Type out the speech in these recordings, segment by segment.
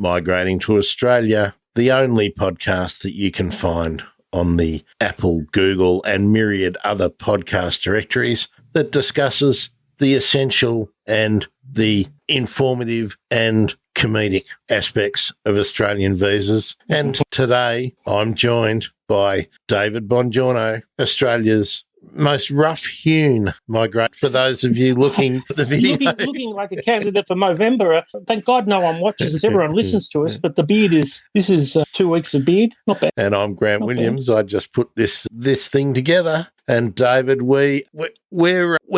Migrating to Australia, the only podcast that you can find on the Apple, Google, and myriad other podcast directories that discusses the essential and the informative and comedic aspects of Australian visas. And today I'm joined by David Bongiorno, Australia's most rough-hewn migrant. For those of you looking at the video. looking like a candidate for Movember. Thank God no one watches us. Everyone listens to us, but the beard this is 2 weeks of beard. Not bad. And I'm Grant Williams. I just put this thing together. And David, we're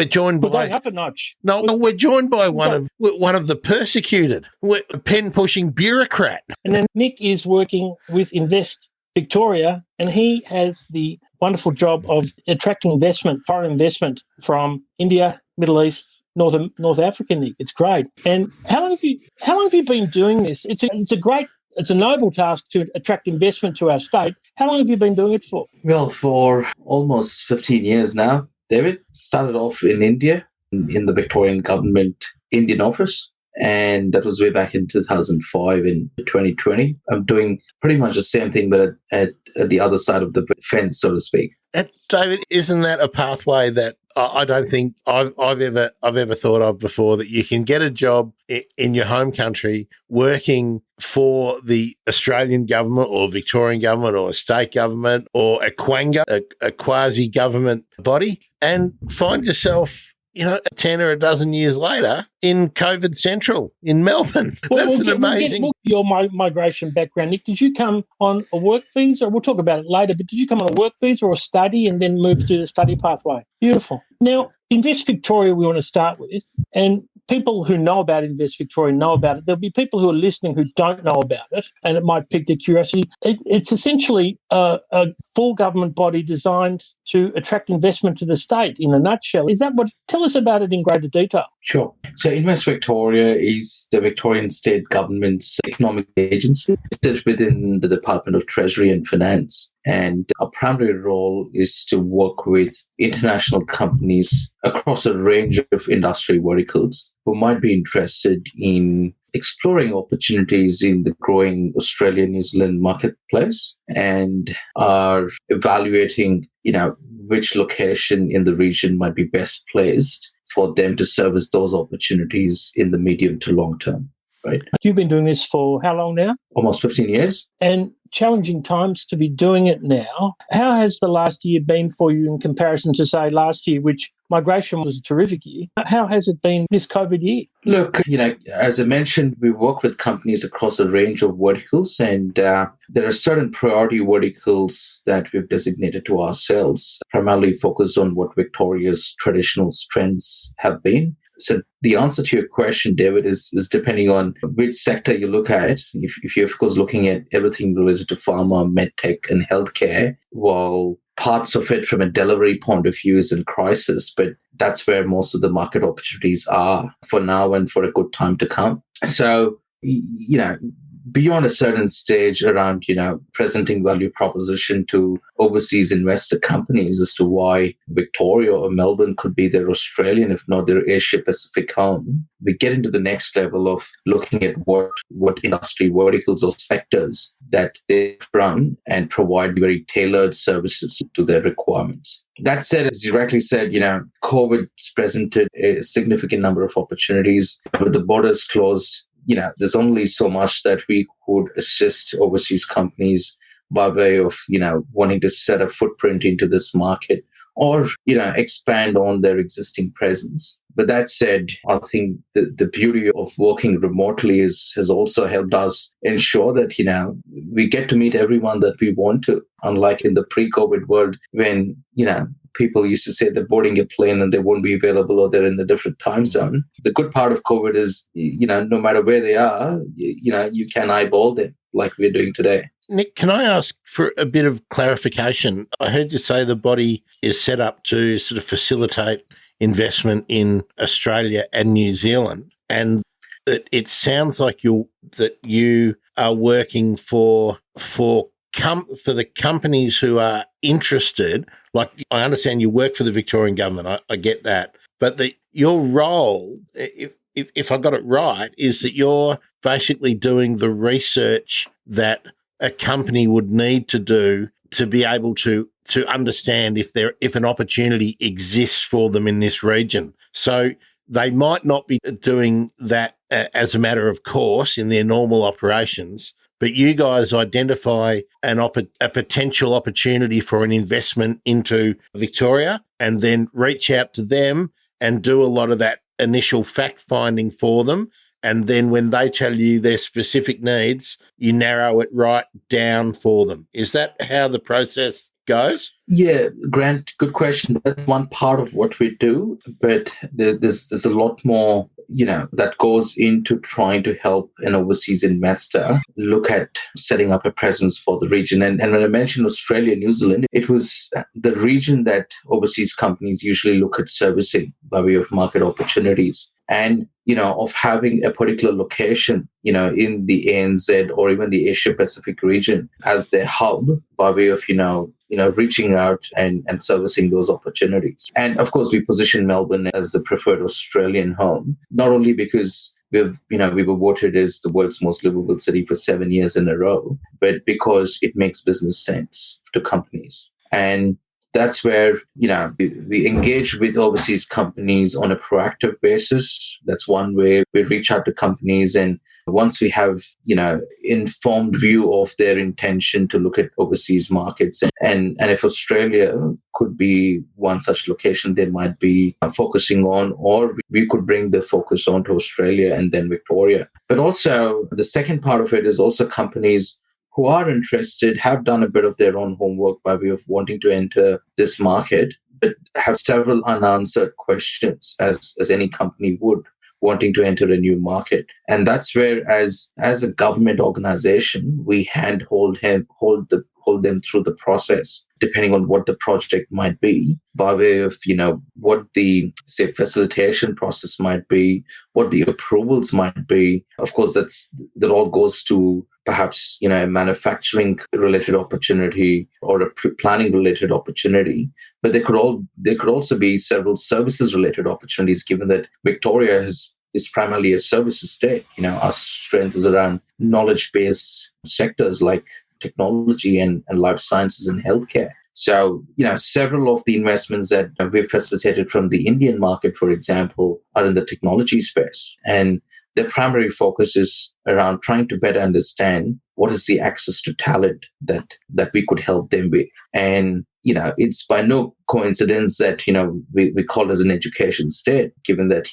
joined by... We're going up a notch. No, we're joined by one of the persecuted, a pen-pushing bureaucrat. And then Nik is working with Invest Victoria, and he has the wonderful job of attracting foreign investment from India, Middle East, North Africa, Nik. It's great. And how long have you been doing this? It's a noble task to attract investment to our state. How long have you been doing it for? Well, for almost 15 years now, David. Started off in India, in the Victorian government Indian office, and that was way back in 2005 in 2020. I'm doing pretty much the same thing, but at the other side of the fence, so to speak. And David, isn't that a pathway that I don't think I've ever thought of before, that you can get a job in your home country working for the Australian government or Victorian government or a state government or a quanga, a quasi-government body, and find yourself, 10 or a dozen years later in COVID Central in Melbourne. That's amazing. We'll get your migration background, Nik. Did you come on a work visa? We'll talk about it later, but did you come on a work visa or a study and then move to the study pathway? Beautiful. Now, Invest Victoria we want to start with, and people who know about Invest Victoria know about it. There'll be people who are listening who don't know about it, and it might pique their curiosity. It's essentially a full government body designed to attract investment to the state, in a nutshell. Tell us about it in greater detail. Sure. So Invest Victoria is the Victorian state government's economic agency. It sits within the Department of Treasury and Finance. And our primary role is to work with international companies across a range of industry verticals who might be interested in exploring opportunities in the growing Australia-New Zealand marketplace and are evaluating, which location in the region might be best placed for them to service those opportunities in the medium to long term. Right. You've been doing this for how long now? Almost 15 years. And challenging times to be doing it now. How has the last year been for you in comparison to, say, last year, which migration was a terrific year? How has it been this COVID year? Look, as I mentioned, we work with companies across a range of verticals, and there are certain priority verticals that we've designated to ourselves, primarily focused on what Victoria's traditional strengths have been. So the answer to your question, David, is depending on which sector you look at. If you're, of course, looking at everything related to pharma, medtech, and healthcare, well, parts of it from a delivery point of view is in crisis, but that's where most of the market opportunities are for now and for a good time to come. So, beyond a certain stage around, presenting value proposition to overseas investor companies as to why Victoria or Melbourne could be their Australian, if not their Asia-Pacific home, we get into the next level of looking at what industry verticals or sectors that they run and provide very tailored services to their requirements. That said, as you rightly said, COVID's presented a significant number of opportunities. With the borders closed, there's only so much that we could assist overseas companies by way of, wanting to set a footprint into this market or, expand on their existing presence. But that said, I think the beauty of working remotely has also helped us ensure that, we get to meet everyone that we want to, unlike in the pre-COVID world when, people used to say they're boarding a plane and they won't be available or they're in a different time zone. The good part of COVID is, no matter where they are, you can eyeball them like we're doing today. Nik, can I ask for a bit of clarification? I heard you say the body is set up to sort of facilitate investment in Australia and New Zealand, and that it sounds like you are working for the companies who are interested. Like, I understand you work for the Victorian government. I get that, but your role, if I got it right, is that you're basically doing the research that a company would need to do to be able to understand if an opportunity exists for them in this region. So they might not be doing that as a matter of course in their normal operations, but you guys identify a potential opportunity for an investment into Victoria and then reach out to them and do a lot of that initial fact finding for them. And then when they tell you their specific needs, you narrow it right down for them. Is that how the process goes? Yeah, Grant, good question. That's one part of what we do, but there's a lot more, that goes into trying to help an overseas investor look at setting up a presence for the region. And when I mentioned Australia, New Zealand, it was the region that overseas companies usually look at servicing by way of market opportunities. And, of having a particular location, in the ANZ or even the Asia Pacific region as their hub by way of, reaching out and servicing those opportunities. And of course, we position Melbourne as the preferred Australian home, not only because we were voted as the world's most livable city for 7 years in a row, but because it makes business sense to companies. And that's where, we engage with overseas companies on a proactive basis. That's one way we reach out to companies. And once we have, informed view of their intention to look at overseas markets and if Australia could be one such location they might be focusing on, or we could bring the focus on to Australia and then Victoria. But also the second part of it is also companies who are interested, have done a bit of their own homework by way of wanting to enter this market, but have several unanswered questions, as any company would, wanting to enter a new market. And that's where, as a government organization, we hold them through the process, depending on what the project might be, by way of, what the, say, facilitation process might be, what the approvals might be. Of course, that all goes to perhaps, a manufacturing related opportunity or a planning related opportunity. But there could also be several services related opportunities, given that Victoria is primarily a services state. Our strength is around knowledge-based sectors like technology and life sciences and healthcare. So, several of the investments that we've facilitated from the Indian market, for example, are in the technology space. And their primary focus is around trying to better understand what is the access to talent that we could help them with. And, it's by no coincidence that, we call it as an education state, given that,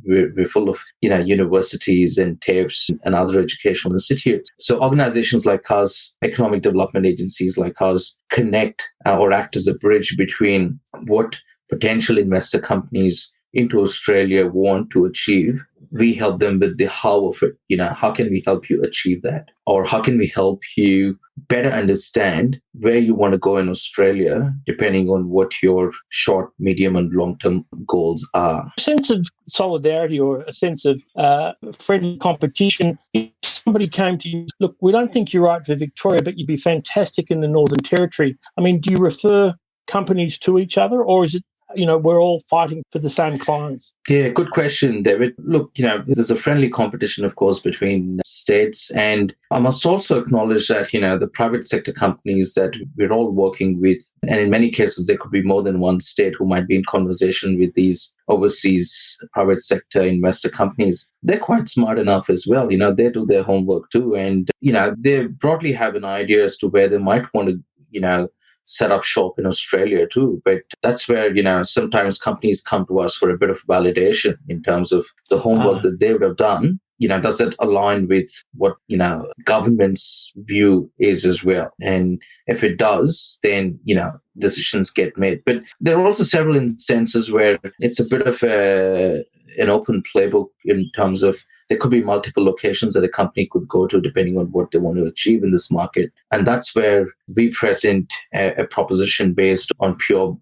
we're full of, universities and TAFEs and other educational institutes. So organizations like us, economic development agencies like us, connect or act as a bridge between what potential investor companies into Australia want to achieve. We help them with the how of it. How can we help you achieve that? Or how can we help you better understand where you want to go in Australia, depending on what your short, medium, and long-term goals are. A sense of solidarity or a sense of friendly competition. If somebody came to you, look, we don't think you're right for Victoria, but you'd be fantastic in the Northern Territory. I mean, do you refer companies to each other, or is it, we're all fighting for the same clients? Yeah, good question, David. Look, there's a friendly competition, of course, between states. And I must also acknowledge that, the private sector companies that we're all working with, and in many cases, there could be more than one state who might be in conversation with these overseas private sector investor companies. They're quite smart enough as well. They do their homework too. And, they broadly have an idea as to where they might want to, set up shop in Australia too. But that's where, sometimes companies come to us for a bit of validation in terms of the homework that they would have done. Does it align with what, government's view is as well? And if it does, then, decisions get made. But there are also several instances where it's a bit of an open playbook in terms of there could be multiple locations that a company could go to depending on what they want to achieve in this market. And that's where we present a proposition based on pure,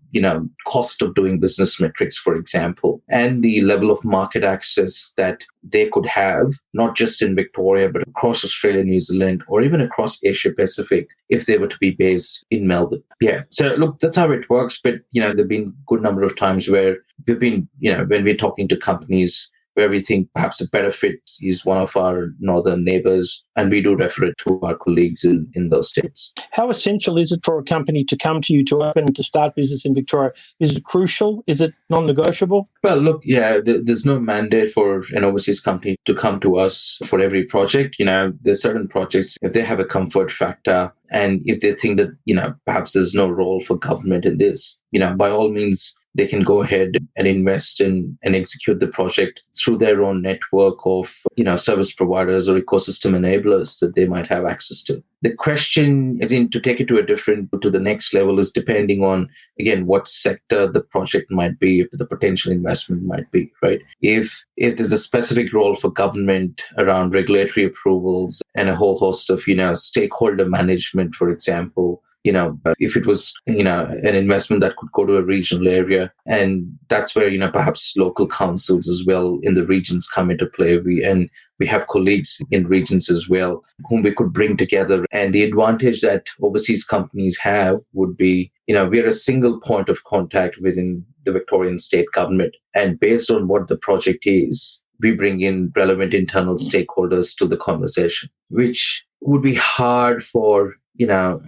cost of doing business metrics, for example, and the level of market access that they could have, not just in Victoria, but across Australia, New Zealand, or even across Asia Pacific, if they were to be based in Melbourne. Yeah. So look, that's how it works. But, there've been a good number of times where we've been, when we're talking to companies, where we think perhaps a better fit is one of our northern neighbors, and we do refer it to our colleagues in those states. How essential is it for a company to come to you to open and to start business in Victoria? Is it crucial? Is it non-negotiable? Well, look, there's no mandate for an overseas company to come to us for every project. There's certain projects, if they have a comfort factor and if they think that, perhaps there's no role for government in this, by all means, they can go ahead and invest in and execute the project through their own network of, service providers or ecosystem enablers that they might have access to. The question is to take it to the next level is depending on, again, what sector the project might be, the potential investment might be, right? If there's a specific role for government around regulatory approvals and a whole host of, stakeholder management, for example, if it was, an investment that could go to a regional area, and that's where, perhaps local councils as well in the regions come into play. We have colleagues in regions as well whom we could bring together. And the advantage that overseas companies have would be, we're a single point of contact within the Victorian state government. And based on what the project is, we bring in relevant internal stakeholders to the conversation, which would be hard for,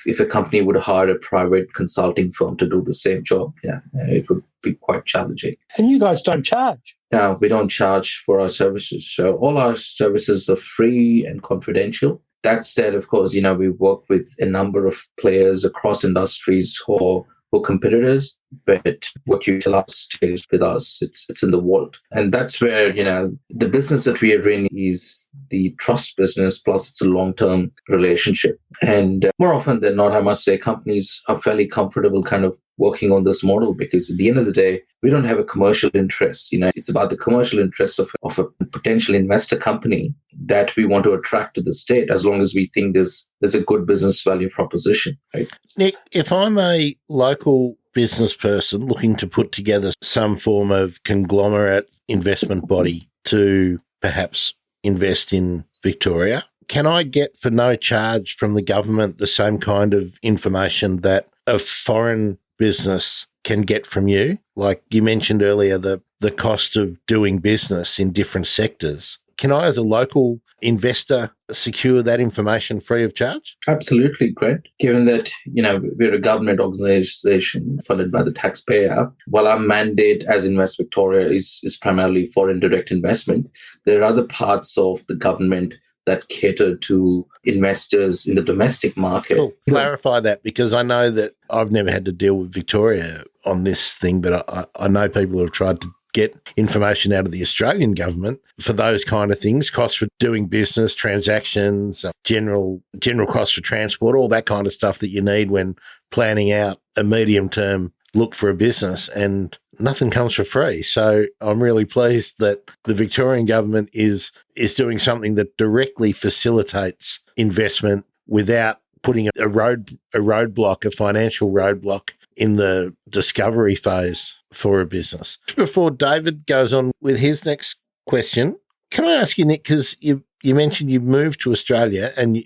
if a company would hire a private consulting firm to do the same job. It would be quite challenging. And you guys don't charge? No, we don't charge for our services. So all our services are free and confidential. That said, of course, we work with a number of players across industries who are competitors, but what you tell us stays with us. It's in the vault. And that's where, the business that we are in is the trust business, plus it's a long-term relationship. And more often than not, I must say, companies are fairly comfortable kind of working on this model, because at the end of the day, we don't have a commercial interest. It's about the commercial interest of a potential investor company that we want to attract to the state, as long as we think there's a good business value proposition, right? Nik, if I'm a local business person looking to put together some form of conglomerate investment body to perhaps invest in Victoria, can I get for no charge from the government the same kind of information that a foreign business can get from you? Like you mentioned earlier, the cost of doing business in different sectors. Can I, as a local investor, secure that information free of charge? Absolutely, Greg. Given that, we're a government organization funded by the taxpayer, while our mandate as Invest Victoria is primarily foreign direct investment, there are other parts of the government that cater to investors in the domestic market. Cool. Clarify that, because I know that I've never had to deal with Victoria on this thing, but I know people have tried to get information out of the Australian government for those kind of things, costs for doing business, transactions, general costs for transport, all that kind of stuff that you need when planning out a medium-term look for a business, and nothing comes for free. So I'm really pleased that the Victorian government is doing something that directly facilitates investment without putting a roadblock, a financial roadblock in the discovery phase for a business. Before David goes on with his next question, can I ask you, Nik, because you mentioned you moved to Australia, and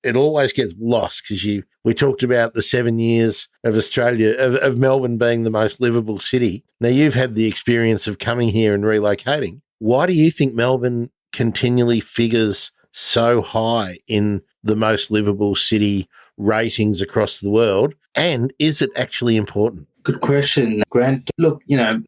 it always gets lost because we talked about the 7 years of Australia, of Melbourne being the most livable city. Now, you've had the experience of coming here and relocating. Why do you think Melbourne continually figures so high in the most livable city ratings across the world? And is it actually important? Good question, Grant. Look,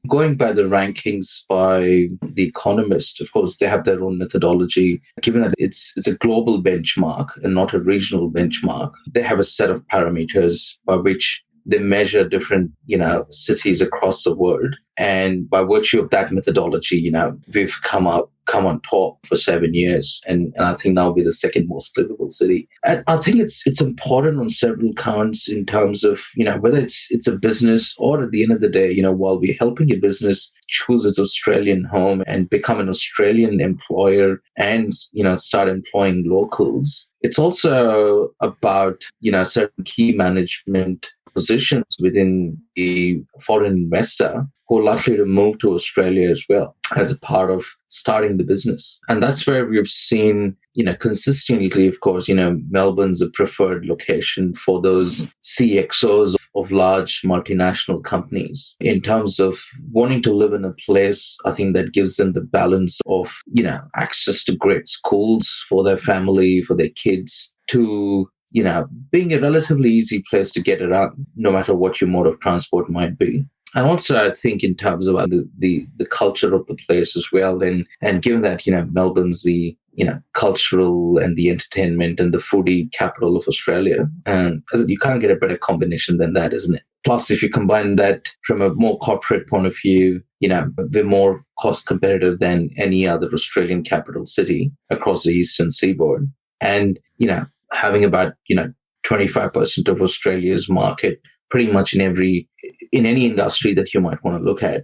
going by the rankings by The Economist, of course, they have their own methodology. Given that it's a global benchmark and not a regional benchmark, they have a set of parameters by which they measure different, cities across the world. And by virtue of that methodology, we've come on top for 7 years. And I think now we're the second most livable city. And I think it's important on several counts in terms of, whether it's a business or at the end of the day, while we're helping a business choose its Australian home and become an Australian employer and, start employing locals, it's also about, certain key management positions within the foreign investor who are likely to move to Australia as well as a part of starting the business. And that's where we've seen, consistently, of course, Melbourne's a preferred location for those CXOs of large multinational companies in terms of wanting to live in a place, I think, that gives them the balance of, access to great schools for their family, for their kids, to being a relatively easy place to get around, no matter what your mode of transport might be. And also, I think in terms of the culture of the place as well, and given that Melbourne's the cultural and the entertainment and the foodie capital of Australia, and you can't get a better combination than that, isn't it? Plus, if you combine that from a more corporate point of view, we're more cost competitive than any other Australian capital city across the eastern seaboard, and having about 25% of Australia's market pretty much in any industry that you might want to look at,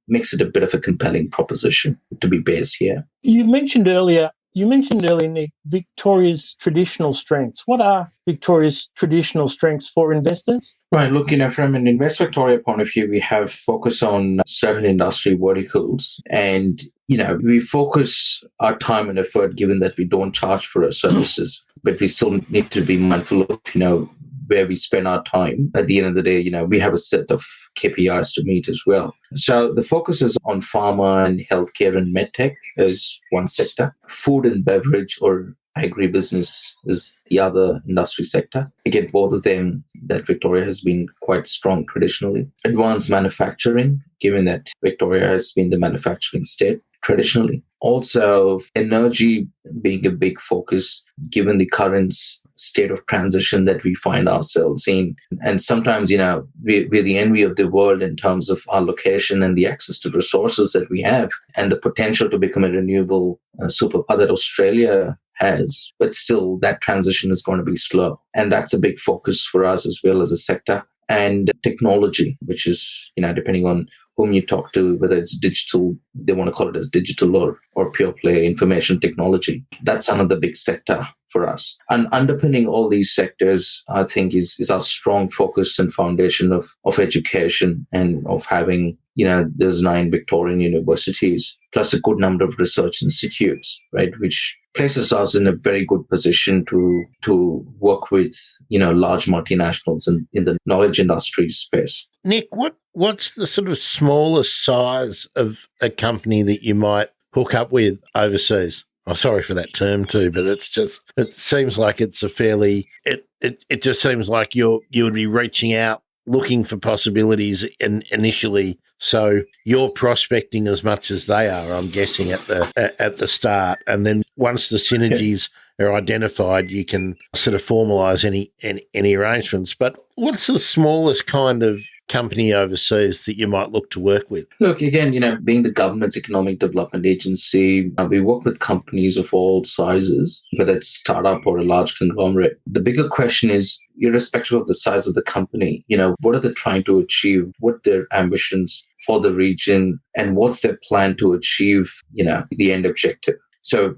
makes it a bit of a compelling proposition to be based here. You mentioned earlier, Nik, Victoria's traditional strengths. What are Victoria's traditional strengths for investors? Right. Look, from an Invest Victoria point of view, we have focus on certain industry verticals, and we focus our time and effort, given that we don't charge for our services, but we still need to be mindful of where we spend our time. At the end of the day, we have a set of KPIs to meet as well. So the focus is on pharma and healthcare and medtech as one sector. Food and beverage or agribusiness is the other industry sector. Again, both of them that Victoria has been quite strong traditionally. Advanced manufacturing, given that Victoria has been the manufacturing state traditionally. Also, energy being a big focus, given the current state of transition that we find ourselves in. And sometimes, we're the envy of the world in terms of our location and the access to resources that we have and the potential to become a renewable superpower that Australia has. But still, that transition is going to be slow. And that's a big focus for us as well as a sector. And technology, which is, depending on whom you talk to, whether it's digital, they want to call it as digital or pure play information technology. That's another big sector for us. And underpinning all these sectors, I think, is our strong focus and foundation of education and of having, there's 9 Victorian universities, plus a good number of research institutes, right, which places us in a very good position to work with, large multinationals in the knowledge industry space. Nik, what's the sort of smallest size of a company that you might hook up with overseas? I'm sorry for that term too, but it seems like it's a fairly, it just seems like you would be reaching out, looking for possibilities initially. So you're prospecting as much as they are, I'm guessing, at the start. And then once the synergies are identified, you can sort of formalize any arrangements. But what's the smallest kind of company overseas that you might look to work with? Look, again, being the government's economic development agency, we work with companies of all sizes, whether it's a startup or a large conglomerate. The bigger question is, irrespective of the size of the company, what are they trying to achieve? What their ambitions for the region, and what's their plan to achieve, the end objective? So,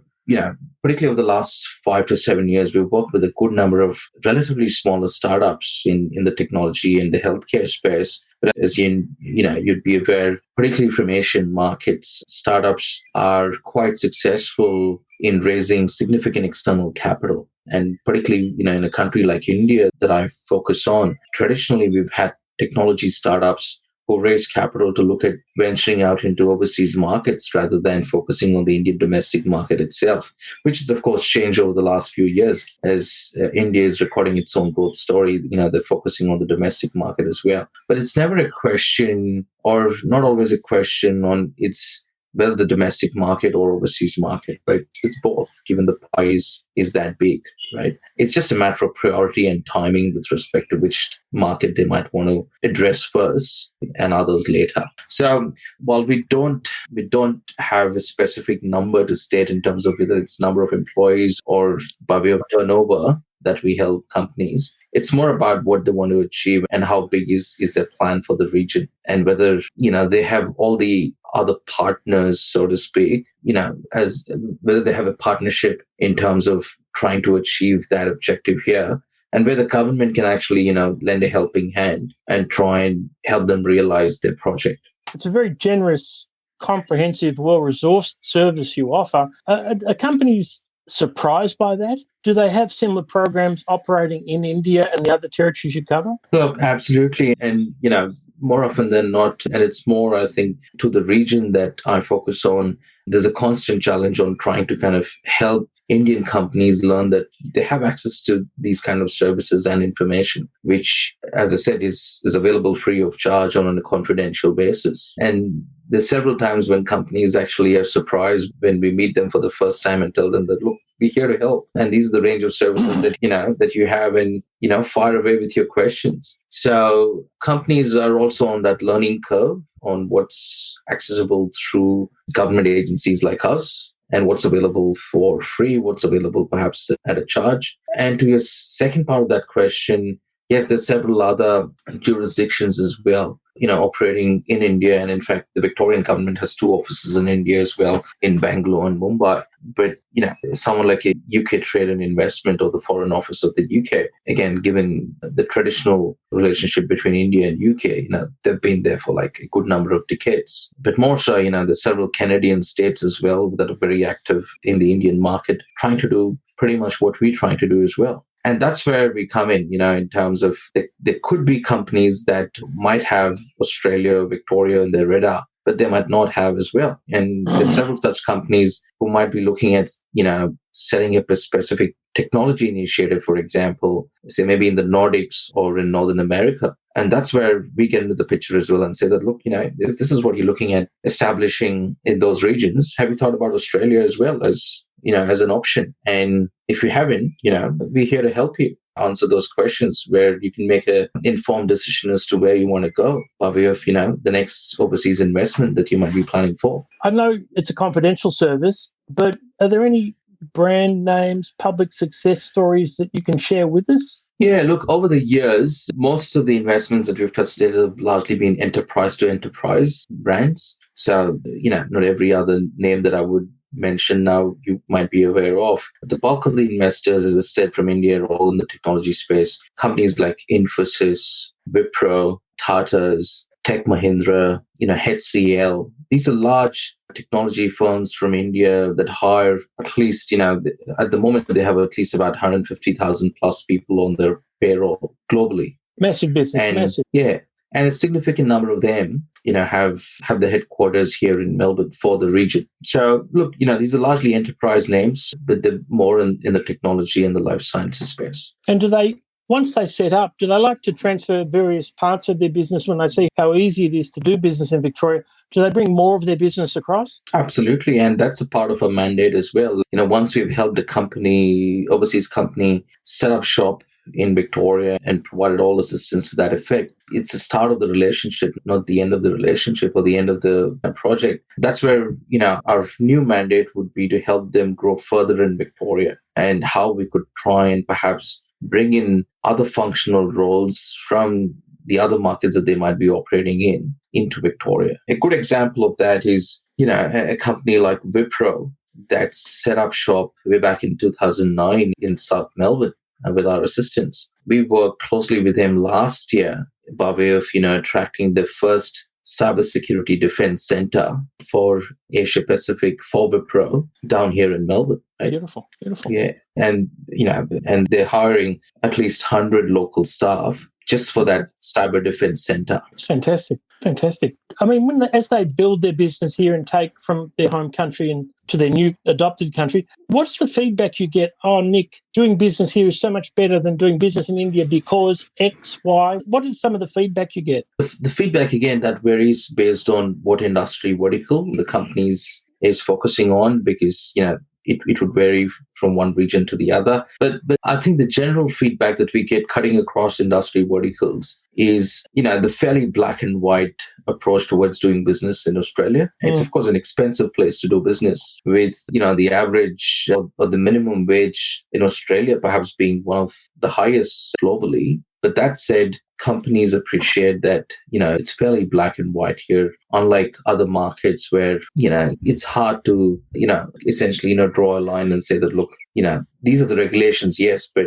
particularly over the last 5 to 7 years, we've worked with a good number of relatively smaller startups in the technology and the healthcare space. But as you'd be aware, particularly from Asian markets, startups are quite successful in raising significant external capital. And particularly, in a country like India that I focus on, traditionally we've had technology startups who raise capital to look at venturing out into overseas markets rather than focusing on the Indian domestic market itself, which has, of course, changed over the last few years as India is recording its own growth story. They're focusing on the domestic market as well. But it's never a question, or not always a question, on its whether the domestic market or overseas market, right? It's both, given the pie is that big, right? It's just a matter of priority and timing with respect to which market they might want to address first and others later. So while we don't have a specific number to state in terms of whether it's number of employees or by way of turnover that we help companies, it's more about what they want to achieve and how big is their plan for the region, and whether they have all the other partners, so to speak, as whether they have a partnership in terms of trying to achieve that objective here, and where the government can actually lend a helping hand and try and help them realize their project. it's a very generous, comprehensive, well-resourced service you offer. Are companies surprised by that? Do they have similar programs operating in India and the other territories you cover? Look, absolutely. And, more often than not, and it's more, I think, to the region that I focus on, there's a constant challenge on trying to kind of help Indian companies learn that they have access to these kind of services and information, which, as I said, is available free of charge on a confidential basis. And there's several times when companies actually are surprised when we meet them for the first time and tell them that, look, we're here to help. And these are the range of services that, that you have, and, fire away with your questions. So companies are also on that learning curve on what's accessible through government agencies like us, and what's available for free, what's available perhaps at a charge. And to your second part of that question, yes, there's several other jurisdictions as well, operating in India. And in fact, the Victorian government has 2 offices in India as well, in Bangalore and Mumbai. But, someone like a UK Trade and Investment or the Foreign Office of the UK, again, given the traditional relationship between India and UK, they've been there for like a good number of decades. But more so, there's several Canadian states as well that are very active in the Indian market, trying to do pretty much what we're trying to do as well. And that's where we come in terms of there could be companies that might have Australia, Victoria in their radar, but they might not have as well. And there's several such companies who might be looking at, setting up a specific technology initiative, for example, say maybe in the Nordics or in Northern America. And that's where we get into the picture as well and say that, look, if this is what you're looking at establishing in those regions, have you thought about Australia as well as an option? And if you haven't, we're here to help you answer those questions where you can make an informed decision as to where you want to go by way of, the next overseas investment that you might be planning for. I know it's a confidential service, but are there any brand names, public success stories that you can share with us? Yeah, look, over the years, most of the investments that we've facilitated have largely been enterprise to enterprise brands. So, not every other name that I would mention now you might be aware of. The bulk of the investors, as I said, from India are all in the technology space. Companies like Infosys, Wipro, Tata's, Tech Mahindra, HCL. These are large technology firms from India that hire at least, at the moment they have at least about 150,000 plus people on their payroll globally. Massive business, and, massive. Yeah. And a significant number of them, have the headquarters here in Melbourne for the region. So look, these are largely enterprise names, but they're more in the technology and the life sciences space. And once they set up, do they like to transfer various parts of their business when they see how easy it is to do business in Victoria? Do they bring more of their business across? Absolutely. And that's a part of our mandate as well. Once we've helped a overseas company, set up shop in Victoria and provided all assistance to that effect, it's the start of the relationship, not the end of the relationship or the end of the project. That's where, our new mandate would be to help them grow further in Victoria, and how we could try and perhaps bring in other functional roles from the other markets that they might be operating into Victoria. A good example of that is, a company like Wipro that set up shop way back in 2009 in South Melbourne with our assistance. We worked closely with them last year by way of, attracting the first cybersecurity defense center for Asia Pacific for Wipro down here in Melbourne. Right? Beautiful. Yeah. And, and they're hiring at least 100 local staff just for that cyber defense center. It's fantastic. I mean, as they build their business here and take from their home country and to their new adopted country, what's the feedback you get? Oh, Nik, doing business here is so much better than doing business in India because X, Y. What is some of the feedback you get? The feedback, again, that varies based on what industry vertical the company is focusing on, because, it would vary from one region to the other. But I think the general feedback that we get cutting across industry verticals is, the fairly black and white approach towards doing business in Australia. It's, of course, an expensive place to do business with, the average or the minimum wage in Australia perhaps being one of the highest globally. But that said, companies appreciate that, it's fairly black and white here, unlike other markets where, it's hard to, essentially, draw a line and say that, look, these are the regulations, yes, but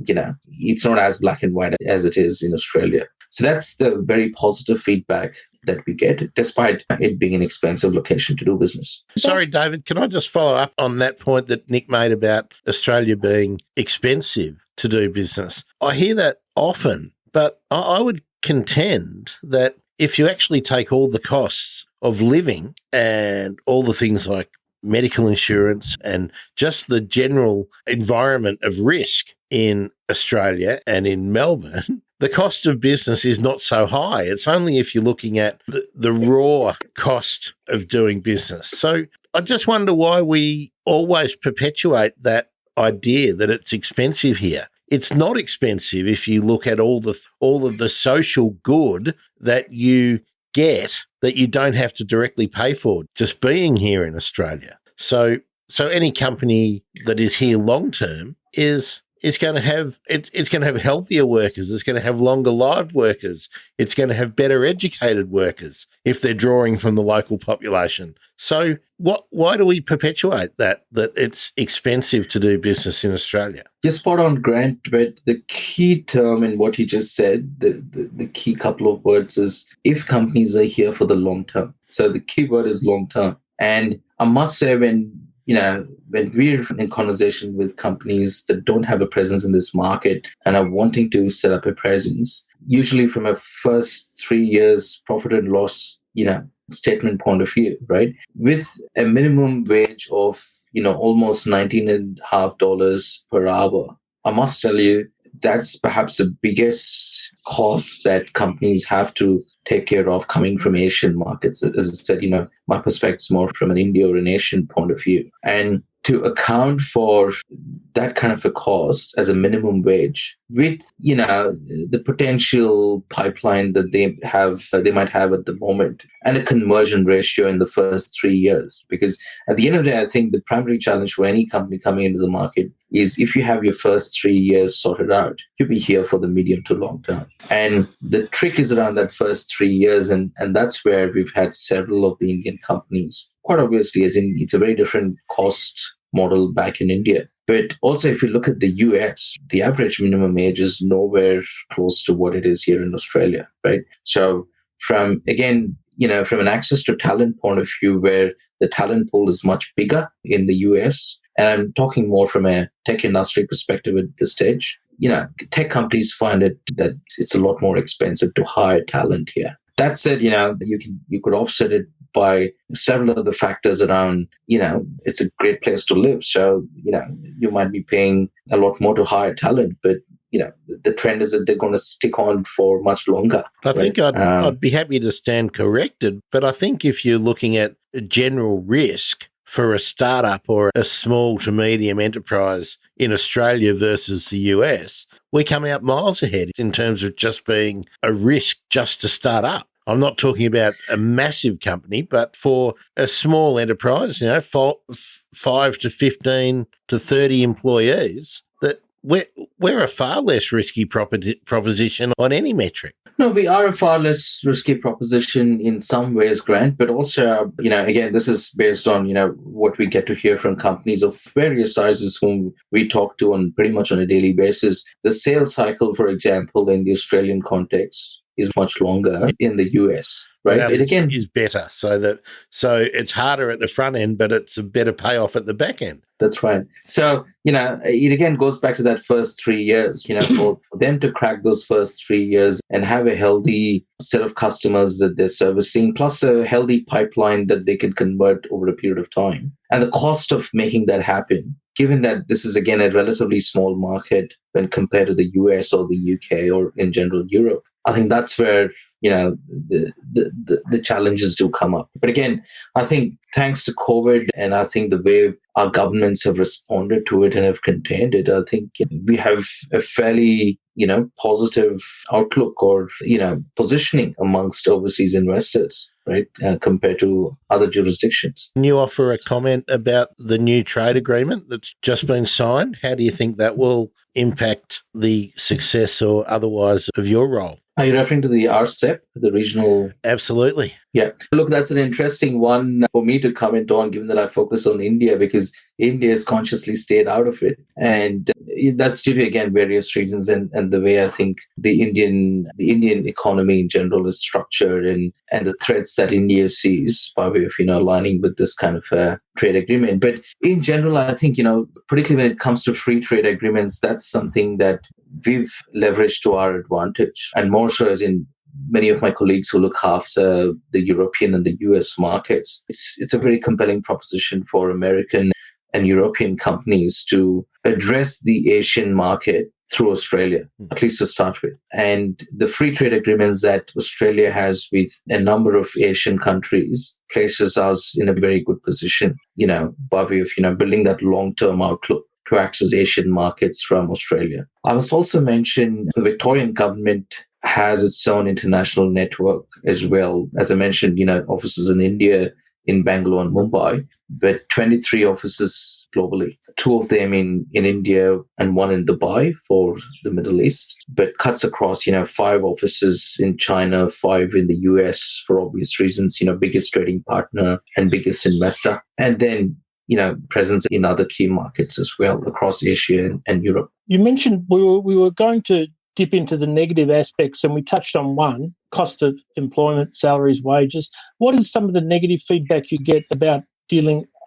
it's not as black and white as it is in Australia. So that's the very positive feedback that we get, despite it being an expensive location to do business. Sorry, David, can I just follow up on that point that Nick made about Australia being expensive to do business? I hear that often, but I would contend that if you actually take all the costs of living and all the things like medical insurance and just the general environment of risk in Australia and in Melbourne, the cost of business is not so high. It's only if you're looking at the raw cost of doing business. So I just wonder why we always perpetuate that idea that it's expensive here. It's not expensive if you look at all of the social good that you get that you don't have to directly pay for just being here in Australia. So any company that is here long term is going to have it's going to have healthier workers. It's going to have longer lived workers. It's going to have better educated workers if they're drawing from the local population. So why do we perpetuate that it's expensive to do business in Australia? You're spot on, Grant, but the key term in what you just said, the key couple of words is if companies are here for the long term. So the key word is long term. And I must say when we're in conversation with companies that don't have a presence in this market and are wanting to set up a presence, usually from a first 3 years profit and loss, statement point of view, right? With a minimum wage of, almost $19.50 per hour, I must tell you, that's perhaps the biggest cost that companies have to take care of coming from Asian markets. As I said, my perspective is more from an India or an Asian point of view. And to account for that kind of a cost as a minimum wage with, the potential pipeline that they might have at the moment and a conversion ratio in the first 3 years. Because at the end of the day, I think the primary challenge for any company coming into the market is if you have your first 3 years sorted out, you'll be here for the medium to long term. And the trick is around that first 3 years. And that's where we've had several of the Indian companies, quite obviously, as in it's a very different cost model back in India. But also, if you look at the US, the average minimum age is nowhere close to what it is here in Australia, right? So from an access to talent point of view, where the talent pool is much bigger in the US, and I'm talking more from a tech industry perspective at this stage, tech companies find that it's a lot more expensive to hire talent here. That said, you could offset it by several other factors around, it's a great place to live. So, you might be paying a lot more to hire talent, but, the trend is that they're going to stick on for much longer. I think I'd be happy to stand corrected, but I think if you're looking at general risk for a startup or a small to medium enterprise in Australia versus the US, we come out miles ahead in terms of just being a risk just to start up. I'm not talking about a massive company, but for a small enterprise, 5 to 15 to 30 employees, that we're a far less risky proposition on any metric. No, we are a far less risky proposition in some ways, Grant, but also, again, this is based on, what we get to hear from companies of various sizes whom we talk to on pretty much on a daily basis. The sales cycle, for example, in the Australian context is much longer in the US, right? It again is better. So it's harder at the front end, but it's a better payoff at the back end. That's right. So, it again goes back to that first 3 years, for them to crack those first 3 years and have a healthy set of customers that they're servicing, plus a healthy pipeline that they can convert over a period of time. And the cost of making that happen, given that this is, again, a relatively small market when compared to the US or the UK or in general Europe, I think that's where, the challenges do come up. But again, I think thanks to COVID and I think the way our governments have responded to it and have contained it, I think we have a fairly, positive outlook or, positioning amongst overseas investors, right, compared to other jurisdictions. Can you offer a comment about the new trade agreement that's just been signed? How do you think that will impact the success or otherwise of your role? Are you referring to the RCEP, the regional? Absolutely. Yeah. Look, that's an interesting one for me to comment on, given that I focus on India, because India has consciously stayed out of it. And that's due to, again, various reasons and the way I think the Indian economy in general is structured and the threats that India sees by way of, aligning with this kind of trade agreement. But in general, I think, particularly when it comes to free trade agreements, that's something that we've leveraged to our advantage. And more so as in many of my colleagues who look after the European and the US markets, it's a very compelling proposition for American and European companies to address the Asian market through Australia, at least to start with. And the free trade agreements that Australia has with a number of Asian countries places us in a very good position, by way of, building that long-term outlook to access Asian markets from Australia. I must also mention the Victorian government has its own international network as well. As I mentioned, offices in India, in Bangalore and Mumbai, but 23 offices globally, 2 of them in India and 1 in Dubai for the Middle East, but cuts across, 5 offices in China, 5 in the US for obvious reasons, biggest trading partner and biggest investor. And then, presence in other key markets as well across Asia and Europe. You mentioned we were going to dip into the negative aspects, and we touched on one: cost of employment, salaries, wages. What is some of the negative feedback you get about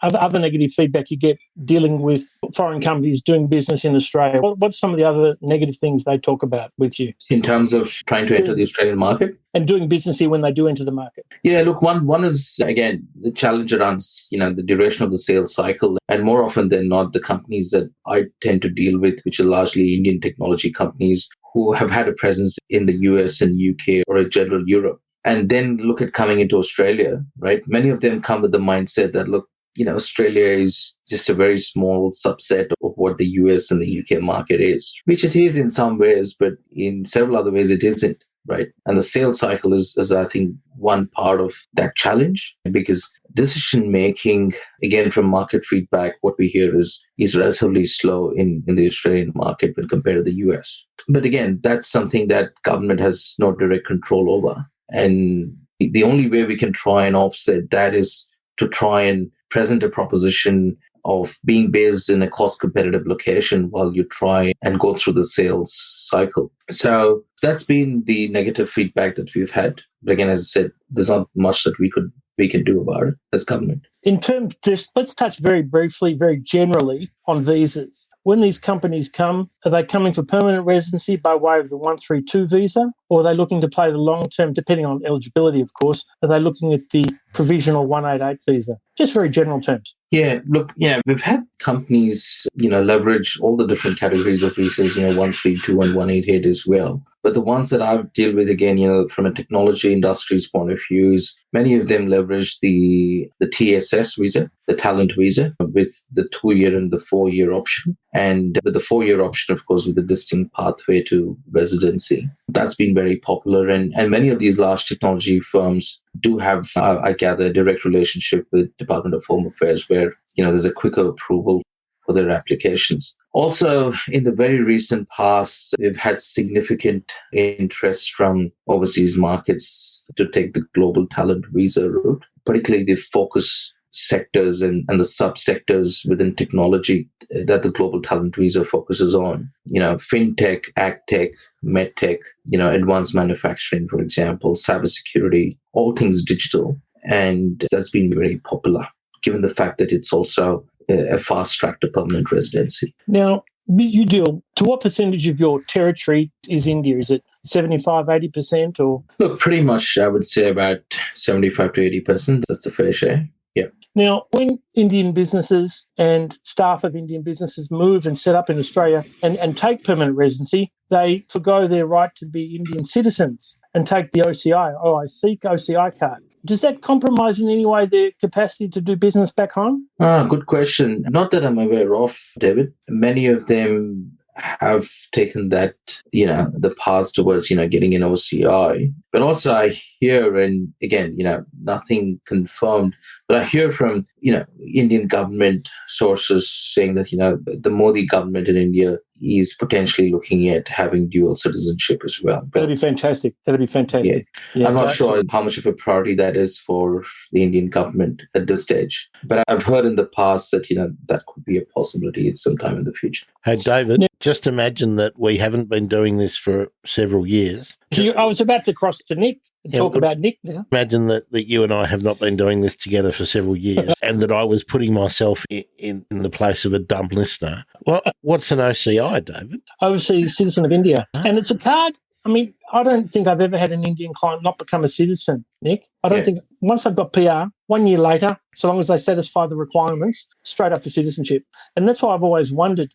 other negative feedback you get dealing with foreign companies doing business in Australia? What's some of the other negative things they talk about with you? In terms of trying to enter the Australian market? And doing business here when they do enter the market. Yeah, look, one is, again, the challenge around, the duration of the sales cycle. And more often than not, the companies that I tend to deal with, which are largely Indian technology companies who have had a presence in the US and UK or in general Europe, and then look at coming into Australia, right? Many of them come with the mindset that, look, Australia is just a very small subset of what the US and the UK market is, which it is in some ways, but in several other ways it isn't, right? And the sales cycle is I think, one part of that challenge, because decision-making, again, from market feedback, what we hear is relatively slow in the Australian market when compared to the US. But again, that's something that government has no direct control over. And the only way we can try and offset that is to try and present a proposition of being based in a cost-competitive location while you try and go through the sales cycle. So that's been the negative feedback that we've had. But again, as I said, there's not much that we can do about it as government. In terms, let's touch very briefly, very generally on visas. When these companies come, are they coming for permanent residency by way of the 132 visa, or are they looking to play the long term, depending on eligibility, of course, are they looking at the provisional 188 visa? Just very general terms. Yeah, look, we've had companies, leverage all the different categories of visas, 132 and 188 as well. But the ones that I deal with, again, from a technology industry's point of view, is many of them leverage the TSS visa, the talent visa, with the 2-year and the 4-year option. And with the 4-year option, of course, with a distinct pathway to residency. That's been very popular. And many of these large technology firms do have, I gather, a direct relationship with Department of Home Affairs where, there's a quicker approval for their applications. Also, in the very recent past, we've had significant interest from overseas markets to take the global talent visa route, particularly the focus sectors and the subsectors within technology that the global talent visa focuses on. Fintech, agtech, medtech, advanced manufacturing, for example, cybersecurity, all things digital. And that's been very popular, given the fact that it's also a fast track to permanent residency. Now, you deal to what percentage of your territory is India? Is it 75, 80% or? Look, pretty much, I would say about 75 to 80%. That's a fair share. Yeah. Now, when Indian businesses and staff of Indian businesses move and set up in Australia and take permanent residency, they forgo their right to be Indian citizens and take the OCI card. Does that compromise in any way their capacity to do business back home? Good question. Not that I'm aware of, David. Many of them have taken that, the path towards, getting an OCI. But also I hear, and again, nothing confirmed, but I hear from, Indian government sources saying that, the Modi government in India is potentially looking at having dual citizenship as well. But That'd be fantastic. That'd be fantastic. Yeah, I'm not sure how much of a priority that is for the Indian government at this stage. But I've heard in the past that, that could be a possibility at some time in the future. Hey, David, just imagine that we haven't been doing this for several years. I was about to cross to Nik and talk about Nik now. Imagine that you and I have not been doing this together for several years and that I was putting myself in the place of a dumb listener. What's an OCI, David? Overseas Citizen of India. And it's a card. I mean, I don't think I've ever had an Indian client not become a citizen, Nik. I don't think once I've got PR, 1 year later, so long as they satisfy the requirements, straight up for citizenship. And that's why I've always wondered,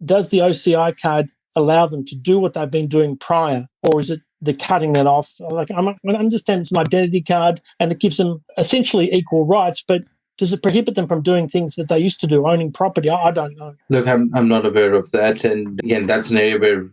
does the OCI card allow them to do what they've been doing prior, or is it they're cutting that off? Like, I understand it's an identity card and it gives them essentially equal rights, but does it prohibit them from doing things that they used to do, owning property? I don't know. Look, I'm not aware of that. And again, that's an area where,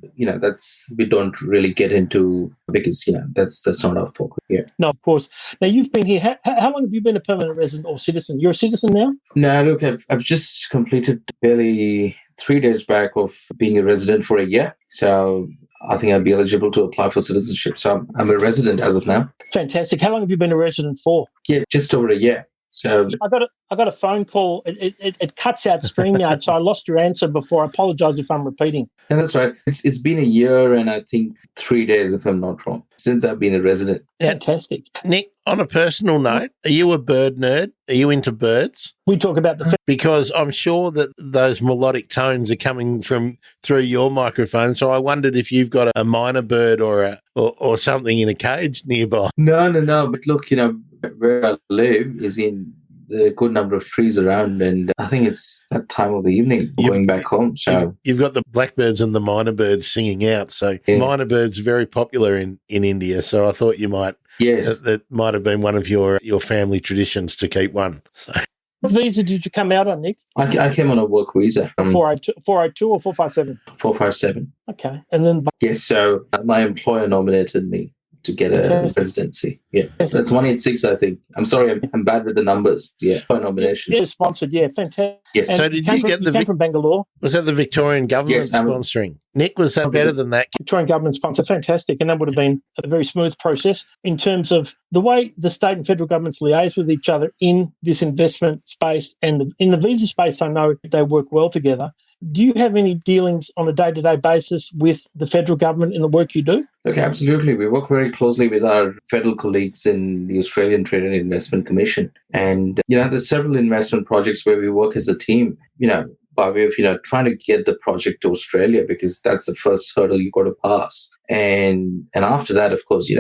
we don't really get into because, that's not our focus here. No, of course. Now, you've been here. How long have you been a permanent resident or citizen? You're a citizen now? No, look, I've just completed barely 3 days back of being a resident for a year. So I think I'd be eligible to apply for citizenship. So I'm a resident as of now. Fantastic. How long have you been a resident for? Yeah, just over a year. So I got a phone call. It cuts out StreamYard, so I lost your answer before. I apologise if I'm repeating. Yeah, that's right. It's been a year and I think 3 days, if I'm not wrong, since I've been a resident. Fantastic. Nik, on a personal note, are you a bird nerd? Are you into birds? We talk about because I'm sure that those melodic tones are coming through your microphone. So I wondered if you've got a minor bird or something in a cage nearby. No. But look, where I live is in a good number of trees around, and I think it's that time of the evening going back home. So you've got the blackbirds and the minor birds singing out. So minor birds very popular in India. So I thought you might. Yes, that might have been one of your family traditions to keep one. So. What visa did you come out on, Nik? I came on a work visa. 402 or 457? 457. Okay. And then... Yes, so my employer nominated me to get a residency. Yeah, so it's 186, I think. I'm sorry, I'm bad with the numbers. Yeah, by nomination. Yeah, sponsored. Yeah, fantastic. Yes. So did you get came from Bangalore? Was that the Victorian government sponsoring? Nik, was that better than that? Victorian government sponsor, fantastic, and that would have been a very smooth process in terms of the way the state and federal governments liaise with each other in this investment space and in the visa space. I know they work well together. Do you have any dealings on a day-to-day basis with the federal government in the work you do? Okay, absolutely. We work very closely with our federal colleagues in the Australian Trade and Investment Commission. And, there's several investment projects where we work as a team, by way of, trying to get the project to Australia, because that's the first hurdle you've got to pass. And after that, of course,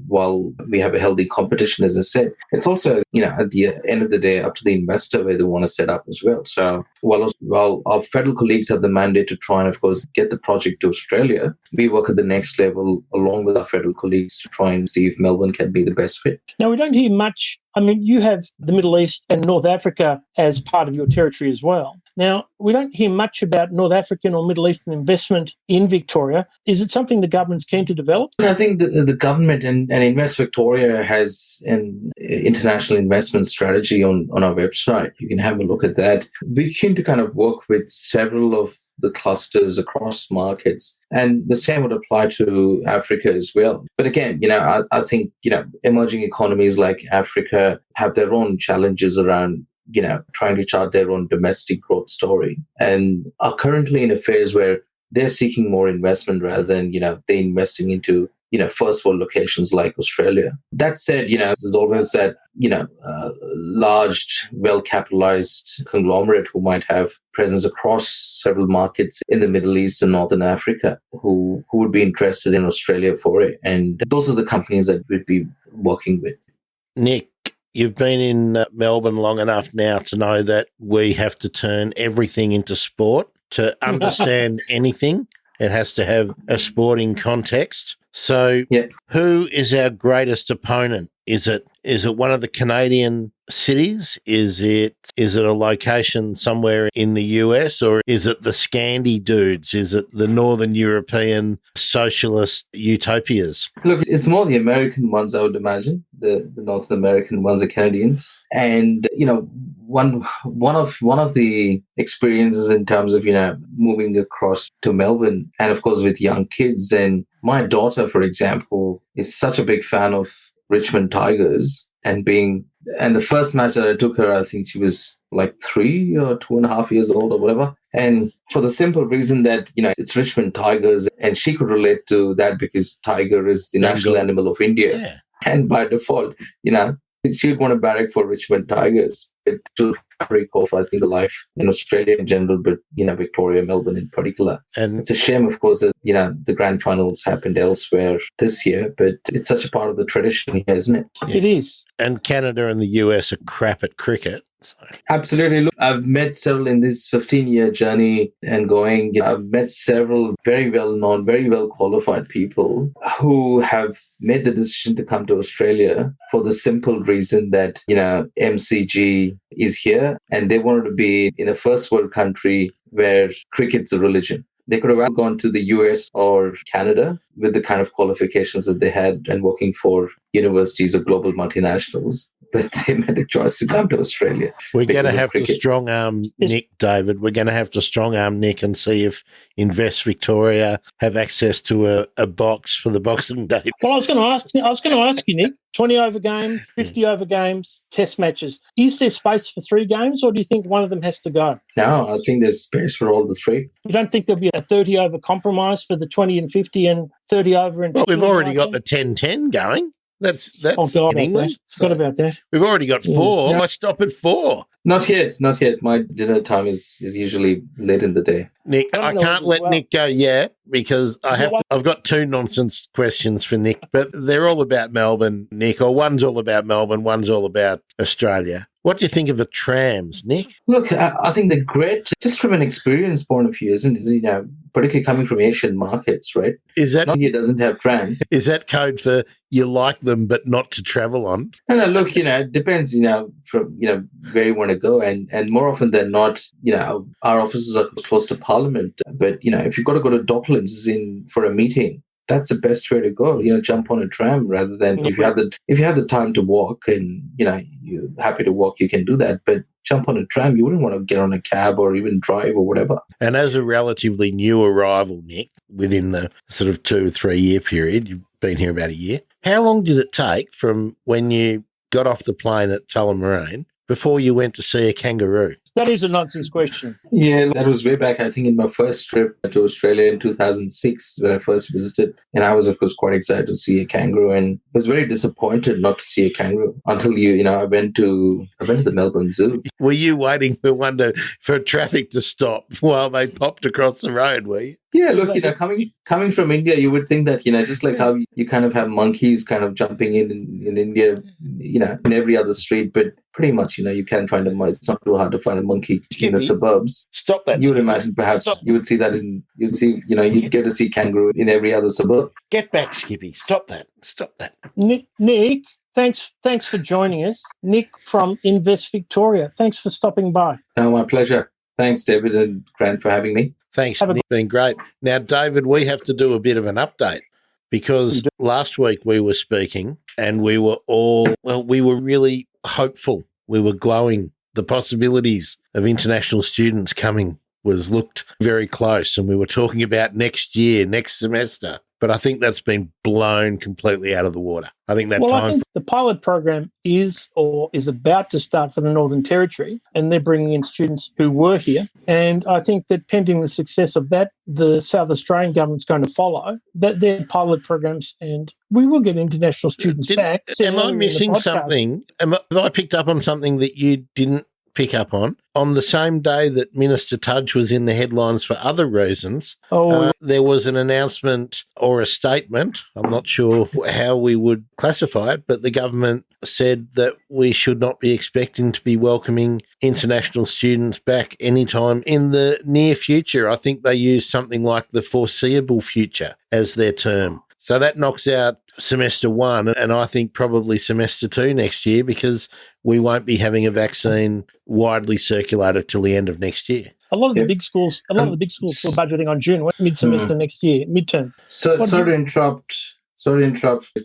while we have a healthy competition, as I said, it's also, at the end of the day, up to the investor where they want to set up as well. So while our federal colleagues have the mandate to try and, of course, get the project to Australia, we work at the next level along with our federal colleagues to try and see if Melbourne can be the best fit. Now, we don't hear much. I mean, you have the Middle East and North Africa as part of your territory as well. Now, we don't hear much about North African or Middle Eastern investment in Victoria. Is it something the government's keen to develop? I think the government and Invest Victoria has an international investment strategy on our website. You can have a look at that. We're keen to kind of work with several of the clusters across markets. And the same would apply to Africa as well. But again, I think, emerging economies like Africa have their own challenges around, trying to chart their own domestic growth story and are currently in a phase where they're seeking more investment rather than, they're investing into, first world locations like Australia. That said, there's always that, large, well-capitalized conglomerate who might have presence across several markets in the Middle East and Northern Africa who would be interested in Australia for it. And those are the companies that we'd be working with. Nik, you've been in Melbourne long enough now to know that we have to turn everything into sport. To understand anything, it has to have a sporting context. So who is our greatest opponent Is it one of the Canadian cities? Is it a location somewhere in the US, or is it the Scandi dudes? Is it the Northern European socialist utopias? Look, it's more the American ones, I would imagine. The North American ones, the Canadians, and one of the experiences in terms of moving across to Melbourne, and of course with young kids. And my daughter, for example, is such a big fan of Richmond Tigers, and the first match that I took her, I think she was like 3 or 2.5 years old or whatever. And for the simple reason that, it's Richmond Tigers, and she could relate to that because tiger is the national animal of India. Yeah. And by default, she'd want to barrack for Richmond Tigers. It will fabric of, I think, the life in Australia in general, but, Victoria, Melbourne in particular. And it's a shame, of course, that, the grand finals happened elsewhere this year, but it's such a part of the tradition here, isn't it? Yeah. It is. And Canada and the US are crap at cricket. So. Absolutely. Look, I've met several in this 15-year journey and going. I've met several very well-known, very well-qualified people who have made the decision to come to Australia for the simple reason that, MCG is here and they wanted to be in a first world country where cricket's a religion. They could have gone to the US or Canada with the kind of qualifications that they had and working for universities or global multinationals. But they made a choice to come to Australia. We're going to have to strong-arm Nick, David. We're going to have to strong-arm Nick and see if Invest Victoria have access to a box for the Boxing Day. Well, I was going to ask you, Nick, 20 over games, 50 over games, test matches. Is there space for 3 games, or do you think one of them has to go? No, I think there's space for all the 3. You don't think there'll be a 30 over compromise for the 20 and 50 and 30 over and 50? Well, we've already got the 10-10 going. That's in England. Forgot about that. We've already got 4. Yes. Why stop at 4? Not yet. My dinner time is usually late in the day. Nick, I can't let Nick go yet because I've got 2 nonsense questions for Nick, but they're all about Melbourne, Nick, or one's all about Melbourne, one's all about Australia. What do you think of the trams, Nick? Look, I think they're great just from an experience point of view, isn't it? Particularly coming from Asian markets, right? India doesn't have trams. Is that code for you like them but not to travel on? No, look, it depends, from, where you want to go. And more often than not, our offices are close to Parliament. But, if you've got to go to Docklands for a meeting, that's the best way to go. Jump on a tram rather than if you have the time to walk and you're happy to walk, you can do that. But jump on a tram, you wouldn't want to get on a cab or even drive or whatever. And as a relatively new arrival, Nick, within the sort of 2 or 3 year period, you've been here about a year. How long did it take from when you got off the plane at Tullamarine before you went to see a kangaroo? That is a nonsense question. Yeah, that was way back, I think, in my first trip to Australia in 2006 when I first visited. And I was, of course, quite excited to see a kangaroo and was very disappointed not to see a kangaroo until I went to the Melbourne Zoo. Were you waiting for traffic to stop while they popped across the road, were you? Yeah, look, coming from India, you would think that, just like how you kind of have monkeys kind of jumping in India, in every other street, but pretty much, you can find it's not too hard to find a monkey in the suburbs. Stop that. You would imagine perhaps you would see that you'd get to see kangaroo in every other suburb. Get back, Skippy. Stop that. Nick, thanks for joining us. Nick from Invest Victoria. Thanks for stopping by. No, my pleasure. Thanks, David and Grant, for having me. Thanks, Nick. Been great. Now, David, we have to do a bit of an update because last week we were speaking and we were really hopeful. We were glowing. The possibilities of international students coming looked very close, and we were talking about next year, next semester. But I think that's been blown completely out of the water. I think the pilot program is about to start for the Northern Territory, and they're bringing in students who were here. And I think that pending the success of that, the South Australian government's going to follow that their pilot programs, and we will get international students back. Am I missing something? Have I picked up on something that you didn't pick up on? On the same day that Minister Tudge was in the headlines for other reasons, there was an announcement or a statement, I'm not sure how we would classify it, but the government said that we should not be expecting to be welcoming international students back anytime in the near future. I think they used something like the foreseeable future as their term. So that knocks out semester 1, and I think probably semester 2 next year, because we won't be having a vaccine widely circulated till the end of next year. A lot of the big schools were budgeting on June, mid-semester next year, midterm. So sorry to interrupt,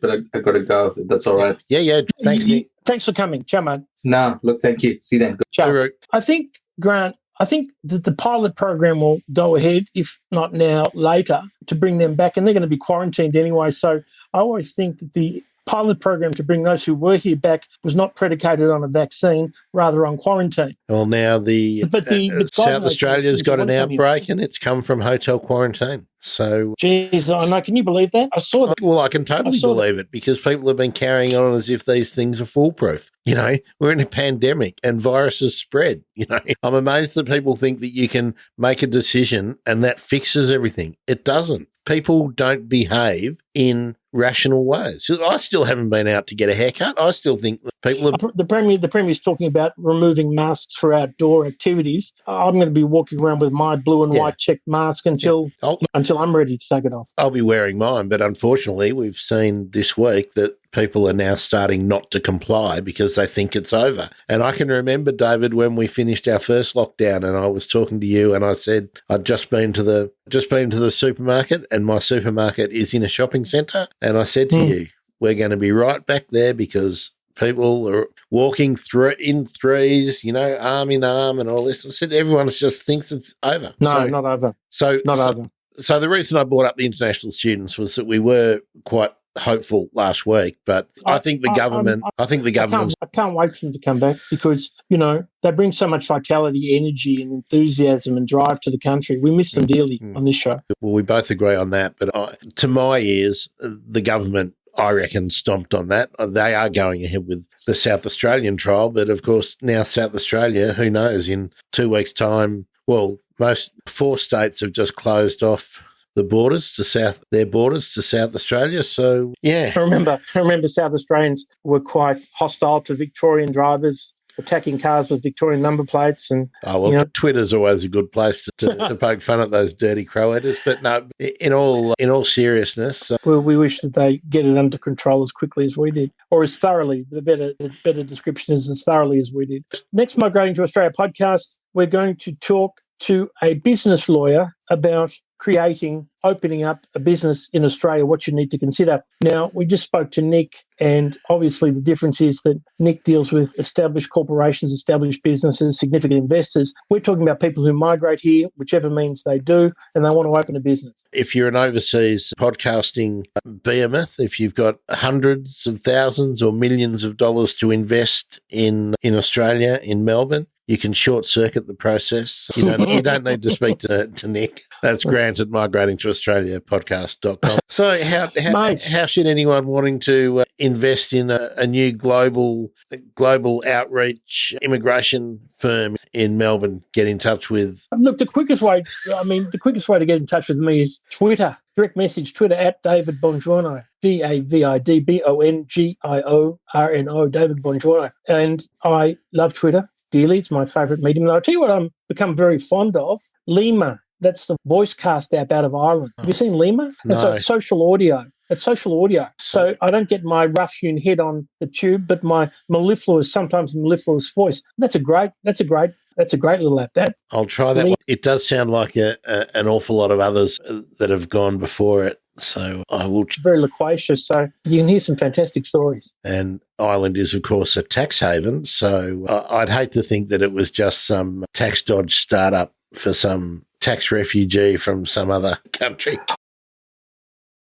but I got to go. If that's all right. Yeah. Thanks, Nick. Thanks for coming. Ciao, man. No, look, thank you. See you then. Ciao. I think, Grant, that the pilot program will go ahead, if not now, later, to bring them back, and they're going to be quarantined anyway. So I always think that the pilot program to bring those who were here back was not predicated on a vaccine, rather on quarantine. Well, now South Australia's got an outbreak, and it's come from hotel quarantine. So, geez, I know. Can you believe that? I saw that. Well, I can totally believe it, because people have been carrying on as if these things are foolproof. We're in a pandemic and viruses spread. I'm amazed that people think that you can make a decision and that fixes everything. It doesn't. People don't behave in rational ways. I still haven't been out to get a haircut. I still think that people are... The Premier's talking about removing masks for outdoor activities. I'm going to be walking around with my blue and white checked mask until I'm ready to take it off. I'll be wearing mine, but unfortunately we've seen this week that people are now starting not to comply because they think it's over. And I can remember, David, when we finished our first lockdown, and I was talking to you, and I said I'd just been to the supermarket, and my supermarket is in a shopping centre, and I said to you, we're going to be right back there, because people are walking through in threes, arm in arm and all this. I said everyone just thinks it's over. No, not over. Over. So the reason I brought up the international students was that we were quite hopeful last week, but I think the government. I can't wait for them to come back, because they bring so much vitality, energy, and enthusiasm and drive to the country. We miss them dearly on this show. Well, we both agree on that, but to my ears, the government, I reckon, stomped on that. They are going ahead with the South Australian trial, but of course now South Australia, who knows, in 2 weeks' time, well, most 4 states have just closed off their borders to South Australia. So, yeah. I remember South Australians were quite hostile to Victorian drivers attacking cars with Victorian number plates. And Twitter's always a good place to poke fun at those dirty crow-eaters. But no, in all seriousness, we wish that they get it under control as quickly as we did, or as thoroughly. The better description is as thoroughly as we did. Next Migrating to Australia podcast, we're going to talk to a business lawyer about opening up a business in Australia, what you need to consider. Now, we just spoke to Nick, and obviously the difference is that Nick deals with established corporations, established businesses, significant investors. We're talking about people who migrate here, whichever means they do, and they want to open a business. If you're an overseas podcasting behemoth, if you've got hundreds of thousands or millions of dollars to invest in Australia, in Melbourne, you can short circuit the process. You don't need to speak to Nick. That's Grant at migratingtoaustraliapodcast.com. So how should anyone wanting to invest in a new global outreach immigration firm in Melbourne get in touch with? Look, the quickest way to get in touch with me is Twitter. Direct message, Twitter at David Bongiorno, DavidBongiorno, David Bongiorno. And I love Twitter dearly. It's my favourite medium. I'll tell you what I'm become very fond of, Lima. That's the voice cast app out of Ireland. Have you seen Lima? No. It's social audio. So I don't get my rough-hewn head on the tube, but my sometimes mellifluous voice. That's a great little app. That I'll try that one. It does sound like an awful lot of others that have gone before it. So I will. It's very loquacious, so you can hear some fantastic stories. And Ireland is, of course, a tax haven. So I'd hate to think that it was just some tax dodge startup for some tax refugee from some other country.